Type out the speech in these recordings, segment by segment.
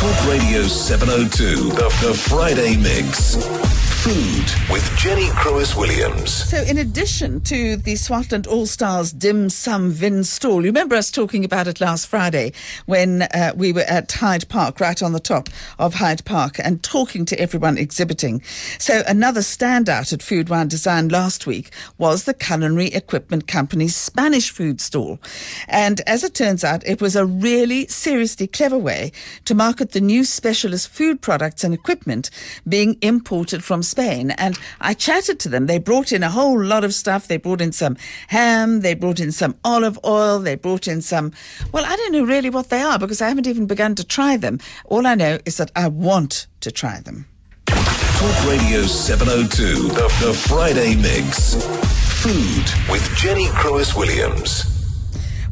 Talk Radio 702, the Friday Mix. Food with Jenny Chryws Williams. So in addition to the Swartland All-Stars Dim Sum Vin stall, you remember us talking about it last Friday when we were at Hyde Park, right on the top of Hyde Park, and talking to everyone exhibiting. So another standout at Food Wine Design last week was the Culinary Equipment Company's Spanish food stall. And as it turns out, it was a really seriously clever way to market the new specialist food products and equipment being imported from Spain. And I chatted to them. They brought in a whole lot of stuff. They brought in some ham, they brought in some olive oil, they brought in some, well, I don't know really what they are because I haven't even begun to try them. All I know is that I want to try them. Talk Radio 702, the Friday Mix. Food with Jenny Chryws Williams.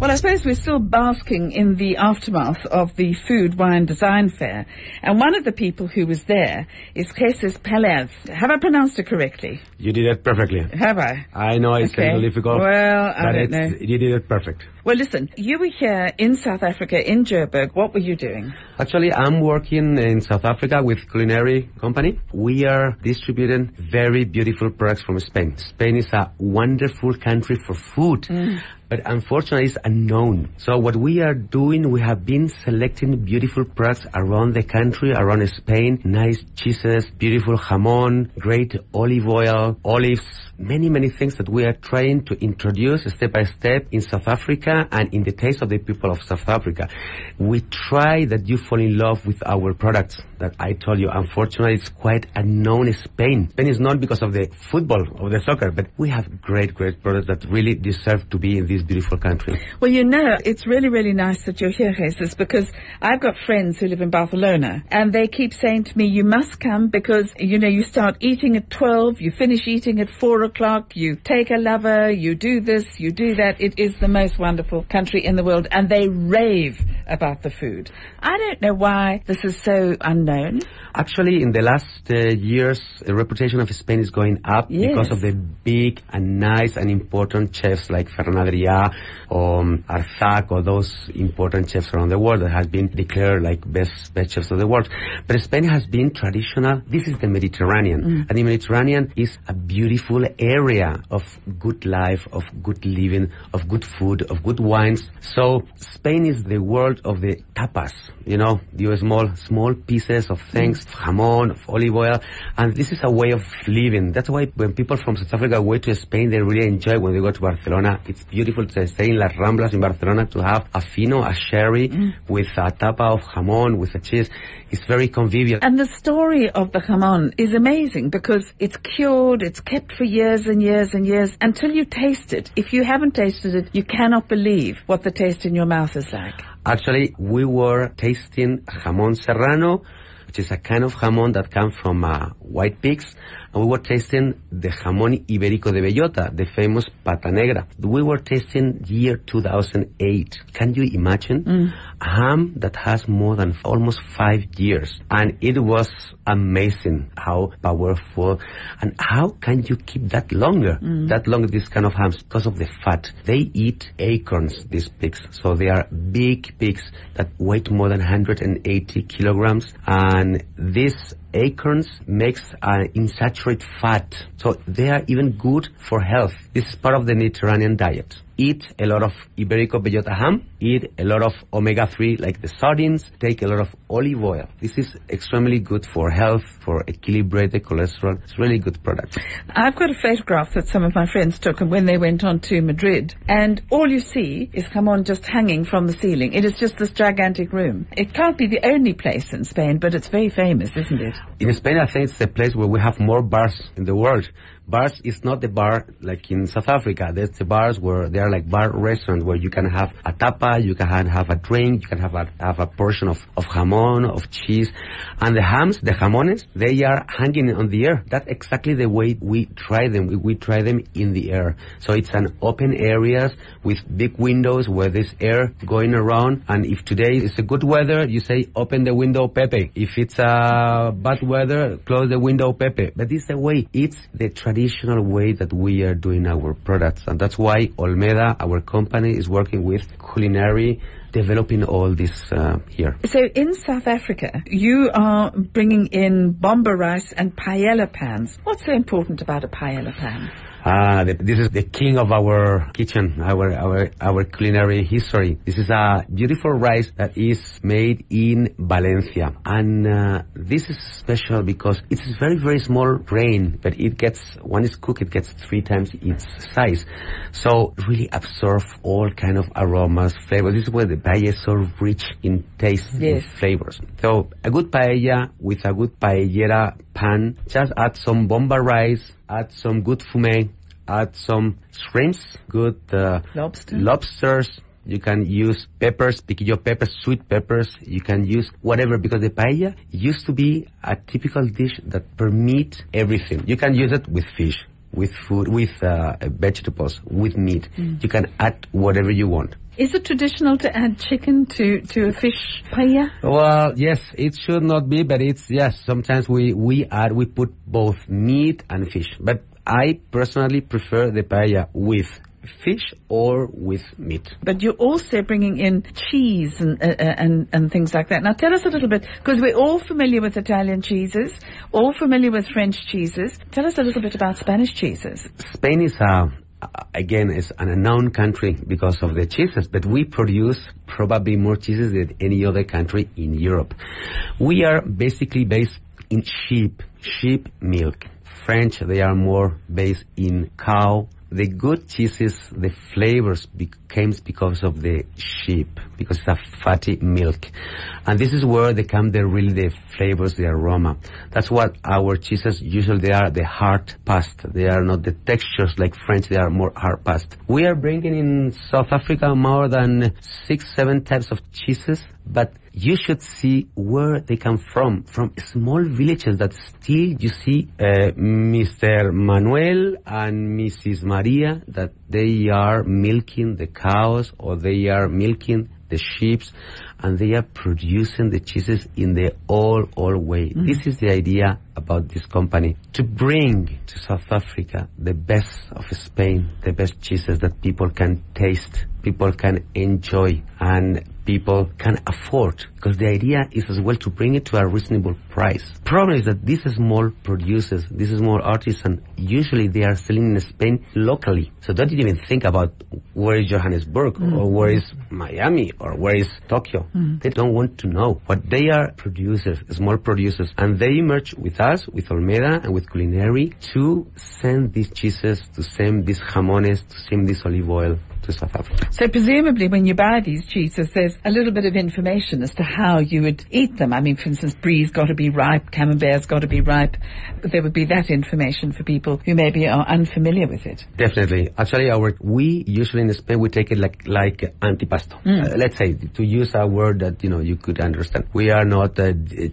Well, I suppose we're still basking in the aftermath of the Food Wine Design Fair. And one of the people who was there is Chryws Williams. Have I pronounced it correctly? You did it perfectly. Have I? I know it's a little difficult. Well, I don't know. You did it perfect. Well, listen, you were here in South Africa, in Joburg. What were you doing? Actually, I'm working in South Africa with culinary company. We are distributing very beautiful products from Spain. Spain is a wonderful country for food. But unfortunately, it's unknown. So what we are doing, we have been selecting beautiful products around the country, around Spain. Nice cheeses, beautiful jamon, great olive oil, olives, many things that we are trying to introduce step by step in South Africa and in the taste of the people of South Africa. We try that you fall in love with our products that I told you. Unfortunately, it's quite unknown in Spain. Spain is known because of the football or the soccer, but we have great products that really deserve to be in this beautiful country. Well, you know, it's really nice that you're here, Jesus, because I've got friends who live in Barcelona and they keep saying to me, you must come because, you know, you start eating at 12, you finish eating at 4 o'clock, you take a lover, you do this, you do that. It is the most wonderful country in the world and they rave about the food. I don't know why this is so unknown. Actually, in the last years, the reputation of Spain is going up because of the big and nice and important chefs like Fernand Adrià or Arzac or those important chefs around the world that has been declared like best chefs of the world. But Spain has been traditional. This is the Mediterranean. And the Mediterranean is a beautiful area of good life, of good living, of good food, of good wines. So Spain is the world of the tapas, you know, the small pieces of things, of jamon, of olive oil. And this is a way of living. That's why when people from South Africa go to Spain, they really enjoy when they go to Barcelona. It's beautiful to stay in Las Ramblas in Barcelona to have a fino, a sherry with a tapa of jamon, with a cheese. It's very convivial. And the story of the jamon is amazing because it's cured, it's kept for years and years and years until you taste it. If you haven't tasted it, you cannot believe what the taste in your mouth is like. Actually, we were tasting jamon serrano, which is a kind of jamon that comes from white pigs. And we were tasting the jamón ibérico de bellota, the famous pata negra. We were tasting year 2008. Can you imagine? A ham that has more than almost 5 years. And it was amazing how powerful and how can you keep that longer? That long, this kind of hams, because of the fat. They eat acorns, these pigs. So they are big pigs that weigh more than 180 kilograms. And these acorns makes insaturated fat, so they are even good for health. This is part of the Mediterranean diet. Eat a lot of Iberico bellota ham, eat a lot of omega-3 like the sardines, take a lot of olive oil. This is extremely good for health, for equilibrated cholesterol. It's really good product. I've got a photograph that some of my friends took when they went on to Madrid, and all you see is jamon just hanging from the ceiling. It is just this gigantic room. It can't be the only place in Spain, but it's very famous, isn't it? In Spain, I think it's the place where we have more bars in the world. Bars is not the bar like in South Africa. There's the bars where they are like bar restaurants where you can have a tapa, you can have a drink, you can have a portion of jamon, of cheese. And the hams, the jamones, they are hanging on the air. That's exactly the way we try them. We try them in the air. So it's an open areas with big windows where there's air going around. And if today is a good weather, you say, open the window, Pepe. If it's bad weather, close the window, Pepe. But this is the way. It's the tradition traditional way that we are doing our products. And that's why Olmeda, our company, is working with culinary, developing all this here. So in South Africa, you are bringing in bomba rice and paella pans. What's so important about a paella pan? This is the king of our kitchen, our culinary history. This is a beautiful rice that is made in Valencia. And this is special because it's a very, very small grain, but when it's cooked, it gets 3 times its size. So really absorb all kind of aromas, flavors. This is where the paella is so rich in taste and flavors. So a good paella with a good paellera pan, just add some bomba rice, add some good fumet, add some shrimps, good lobsters. You can use peppers, piquillo peppers, sweet peppers. You can use whatever, because the paella used to be a typical dish that permit everything. You can use it with fish, with food, with vegetables, with meat. You can add whatever you want. Is it traditional to add chicken to a fish paella? Well, yes, it should not be, but sometimes we put both meat and fish. But I personally prefer the paella with fish or with meat. But you're also bringing in cheese and things like that. Now tell us a little bit, because we're all familiar with Italian cheeses, all familiar with French cheeses. Tell us a little bit about Spanish cheeses. Spain is again, is an unknown country because of the cheeses, but we produce probably more cheeses than any other country in Europe. We are basically based in sheep milk. French, they are more based in cow. The good cheeses, the flavors came because of the sheep, because it's a fatty milk. And this is where they come the flavors, the aroma. That's what our cheeses, usually they are the hard pasta. They are not the textures like French, they are more hard pasta. We are bringing in South Africa more than 6-7 types of cheeses, but you should see where they come from small villages that still you see Mr. Manuel and Mrs. Maria, that they are milking the cows or they are milking the sheep, and they are producing the cheeses in the all way. This is the idea about this company, to bring to South Africa the best of Spain, the best cheeses that people can taste, people can enjoy, and people can afford, because the idea is as well to bring it to a reasonable price. Problem is that these small producers, these small artisans, usually they are selling in Spain locally. So don't even think about where is Johannesburg or where is Miami or where is Tokyo. They don't want to know. What they are producers, small producers, and they merge with us, with Olmeda and with Culinary, to send these cheeses, to send these jamones, to send this olive oil to South Africa. So presumably when you buy these cheeses, there's a little bit of information as to how you would eat them. I mean, for instance, Brie's got to be ripe, Camembert's got to be ripe. But there would be that information for people who maybe are unfamiliar with it. Definitely. Actually, we usually in Spain, we take it like antipasto. Let's say, to use a word that, you could understand. We are not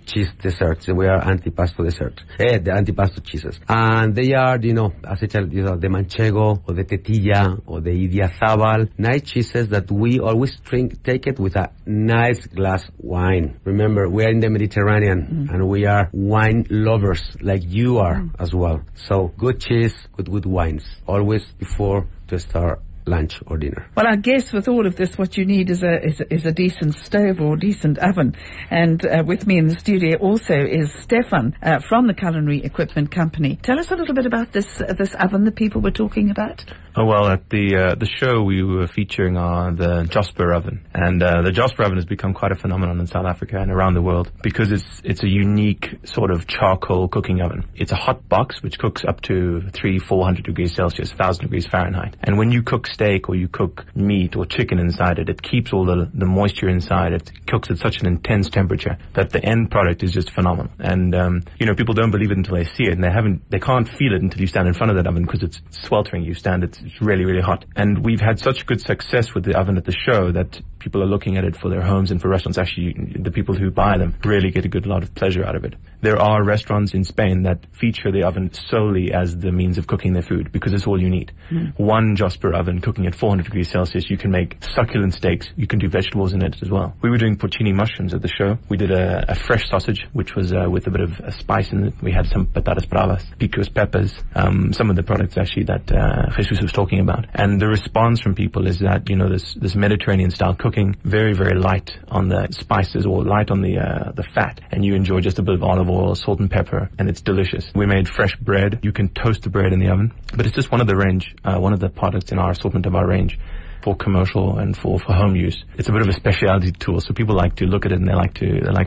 cheese desserts. We are antipasto desserts. The antipasto cheeses. And they are, as I tell you, the manchego or the tetilla or the idiazabal, nice cheeses that we always take it with a nice glass wine. Remember, we are in the Mediterranean and we are wine lovers like you are as well. So good cheese, good wines, always before to start lunch or dinner. Well, I guess with all of this, what you need is a decent stove or a decent oven. And with me in the studio also is Stefan from the Culinary Equipment Company. Tell us a little bit about this oven that people were talking about. Oh, well, at the show we were featuring the Jasper oven, and the Jasper oven has become quite a phenomenon in South Africa and around the world because it's a unique sort of charcoal cooking oven. It's a hot box which cooks up to 300-400 degrees Celsius, 1,000 degrees Fahrenheit. And when you cook steak or you cook meat or chicken inside it, it keeps all the moisture inside. It cooks at such an intense temperature that the end product is just phenomenal. And people don't believe it until they see it, and they can't feel it until you stand in front of that oven because it's sweltering. It's really, really hot. And we've had such good success with the oven at the show that people are looking at it for their homes and for restaurants. Actually, the people who buy them really get a lot of pleasure out of it. There are restaurants in Spain that feature the oven solely as the means of cooking their food, because it's all you need. One Jasper oven cooking at 400 degrees Celsius, you can make succulent steaks. You can do vegetables in it as well. We were doing porcini mushrooms at the show. We did a fresh sausage, which was with a bit of spice in it. We had some patatas bravas, picos peppers, some of the products actually that Jesus was talking about. And the response from people is that, you know, this Mediterranean style cooking, very, very light on the spices or light on the fat, and you enjoy just a bit of olive oil, salt and pepper, and it's delicious. We made fresh bread. You can toast the bread in the oven, but it's just one of the products in our assortment of our range for commercial and for home use. It's a bit of a specialty tool, so people like to look at it and they like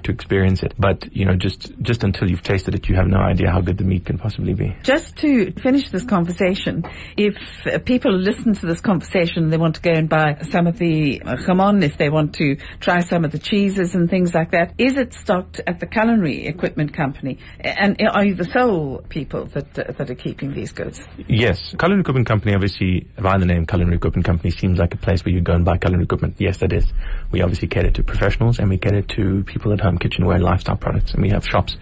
to experience it. But, you know, just until you've tasted it, you have no idea how good the meat can possibly be. Just to finish this conversation, if people listen to this conversation, they want to go and buy some of the jamon, if they want to try some of the cheeses and things like that, is it stocked at the Culinary Equipment Company? And are you the sole people that are keeping these goods? Yes. Culinary Equipment Company, obviously, via the name Culinary Equipment Company, seems like a place where you go and buy culinary equipment. Yes, that is. We obviously cater to professionals, and we cater to people at home, kitchenware and lifestyle products. And we have shops,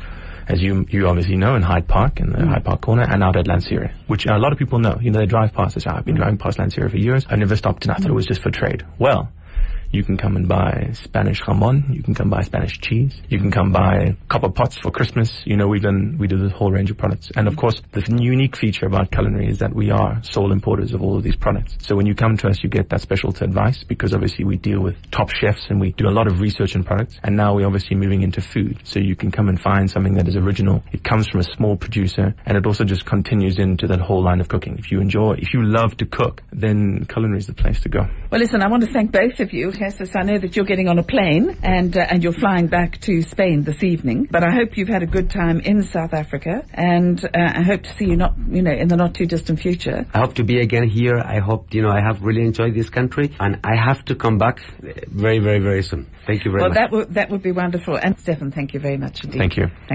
as you obviously know, in Hyde Park, in the Hyde Park corner, and out at Lanseria, which a lot of people know. You know, they drive past. They say, I've been driving past Lanseria for years. I never stopped, and I thought it was just for trade. Well, you can come and buy Spanish jamon. You can come buy Spanish cheese. You can come buy copper pots for Christmas. You know, we do this whole range of products. And of course, the unique feature about culinary is that we are sole importers of all of these products. So when you come to us, you get that special advice, because obviously we deal with top chefs and we do a lot of research in products. And now we're obviously moving into food. So you can come and find something that is original. It comes from a small producer, and it also just continues into that whole line of cooking. If you love to cook, then culinary is the place to go. Well, listen, I want to thank both of you. Jesus, I know that you're getting on a plane and you're flying back to Spain this evening, but I hope you've had a good time in South Africa, and I hope to see you in the not too distant future. I hope to be again here. I hope, I have really enjoyed this country, and I have to come back very, very, very soon. Thank you very much. Well, that would be wonderful. And Stefan, thank you very much indeed. Thank you.